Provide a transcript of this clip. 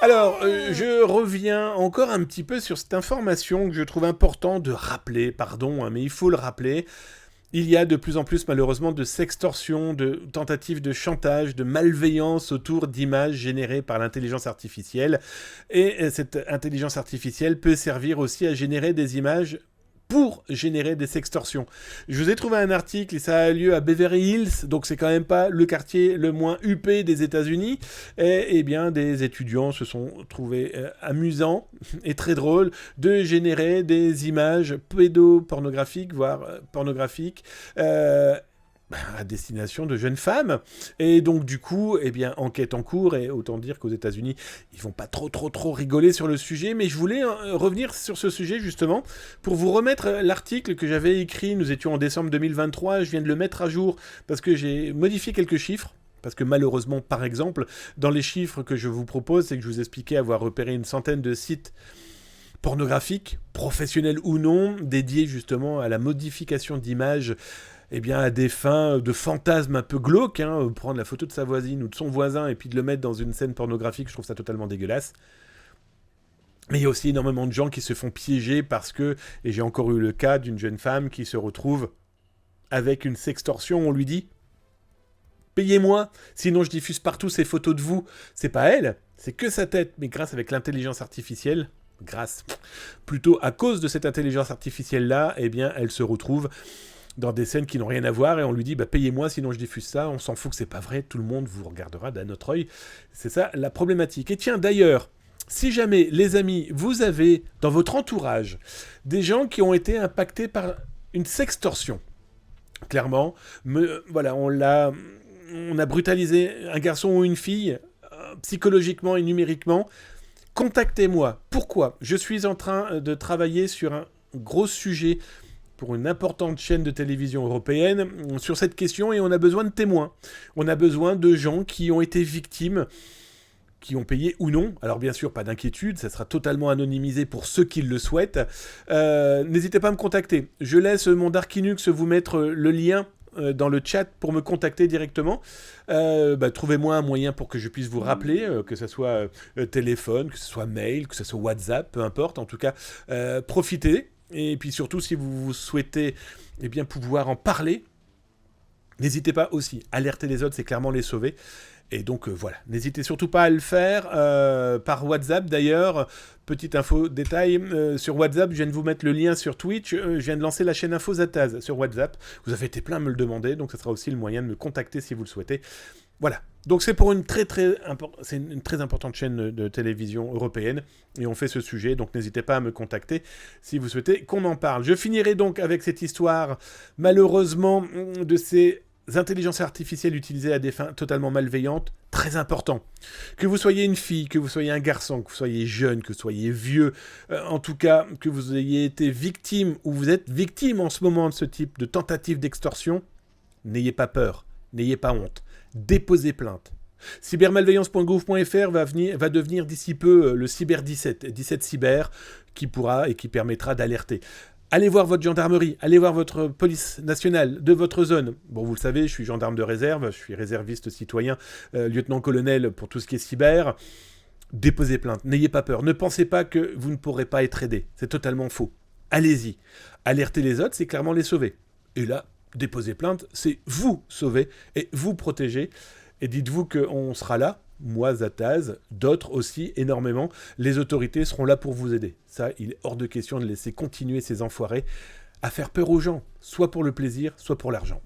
Alors, je reviens encore un petit peu sur cette information que je trouve important de rappeler, pardon, hein, mais il faut le rappeler. Il y a de plus en plus malheureusement de sextorsion, de tentatives de chantage, de malveillance autour d'images générées par l'intelligence artificielle. Et cette intelligence artificielle peut servir aussi à générer des images pour générer des sextorsions. Je vous ai trouvé un article et ça a lieu à Beverly Hills, donc c'est quand même pas le quartier le moins huppé des États-Unis. Et bien, des étudiants se sont trouvés amusants et très drôles de générer des images pédopornographiques, voire pornographiques, à destination de jeunes femmes. Et donc, du coup, eh bien, enquête en cours, et autant dire qu'aux États-Unis, ils vont pas trop rigoler sur le sujet, mais je voulais revenir sur ce sujet, justement, pour vous remettre l'article que j'avais écrit. Nous étions en décembre 2023, je viens de le mettre à jour, parce que j'ai modifié quelques chiffres. Parce que malheureusement, par exemple, dans les chiffres que je vous propose, c'est que je vous expliquais avoir repéré une centaine de sites pornographiques, professionnels ou non, dédiés justement à la modification d'images, eh bien, à des fins de fantasmes un peu glauques, hein, prendre la photo de sa voisine ou de son voisin et puis de le mettre dans une scène pornographique, je trouve ça totalement dégueulasse. Mais il y a aussi énormément de gens qui se font piéger parce que, et j'ai encore eu le cas d'une jeune femme qui se retrouve avec une sextorsion, on lui dit « Payez-moi, sinon je diffuse partout ces photos de vous ». C'est pas elle, c'est que sa tête, mais grâce avec l'intelligence artificielle, plutôt à cause de cette intelligence artificielle-là, eh bien, elle se retrouve dans des scènes qui n'ont rien à voir, et on lui dit payez-moi sinon je diffuse ça, on s'en fout que c'est pas vrai, tout le monde vous regardera d'un autre œil. C'est ça la problématique. Et tiens, d'ailleurs, si jamais, les amis, vous avez dans votre entourage des gens qui ont été impactés par une sextorsion, clairement, voilà, on a brutalisé un garçon ou une fille, psychologiquement et numériquement, contactez-moi. Pourquoi ? Je suis en train de travailler sur un gros sujet pour une importante chaîne de télévision européenne sur cette question, et on a besoin de témoins. On a besoin de gens qui ont été victimes, qui ont payé ou non. Alors bien sûr, pas d'inquiétude, ça sera totalement anonymisé pour ceux qui le souhaitent. N'hésitez pas à me contacter. Je laisse mon Darkinux vous mettre le lien dans le chat pour me contacter directement. Trouvez-moi un moyen pour que je puisse vous rappeler, que ce soit téléphone, que ce soit mail, que ce soit WhatsApp, peu importe. En tout cas, profitez. Et puis surtout, si vous souhaitez bien, pouvoir en parler, n'hésitez pas aussi. Alerter les autres, c'est clairement les sauver. Et donc voilà, n'hésitez surtout pas à le faire par WhatsApp. D'ailleurs, petite info détail, sur WhatsApp, je viens de vous mettre le lien sur Twitch, je viens de lancer la chaîne Info Zataz sur WhatsApp. Vous avez été plein à me le demander, donc ça sera aussi le moyen de me contacter si vous le souhaitez. Voilà, donc c'est pour une c'est une très importante chaîne de télévision européenne, et on fait ce sujet, donc n'hésitez pas à me contacter si vous souhaitez qu'on en parle. Je finirai donc avec cette histoire, malheureusement, de ces intelligences artificielles utilisées à des fins totalement malveillantes. Très important. Que vous soyez une fille, que vous soyez un garçon, que vous soyez jeune, que vous soyez vieux, en tout cas, que vous ayez été victime, ou vous êtes victime en ce moment de ce type de tentative d'extorsion, n'ayez pas peur, n'ayez pas honte. Déposez plainte. Cybermalveillance.gouv.fr va devenir d'ici peu le Cyber 17 Cyber, qui pourra et qui permettra d'alerter. Allez voir votre gendarmerie, allez voir votre police nationale de votre zone. Bon, vous le savez, je suis gendarme de réserve, je suis réserviste citoyen, lieutenant-colonel pour tout ce qui est cyber. Déposez plainte, n'ayez pas peur. Ne pensez pas que vous ne pourrez pas être aidé. C'est totalement faux. Allez-y. Alerter les autres, c'est clairement les sauver. Et là, déposer plainte, c'est vous sauver et vous protéger. Et dites-vous qu'on sera là, moi, Zataz, d'autres aussi, énormément. Les autorités seront là pour vous aider. Ça, il est hors de question de laisser continuer ces enfoirés à faire peur aux gens, soit pour le plaisir, soit pour l'argent.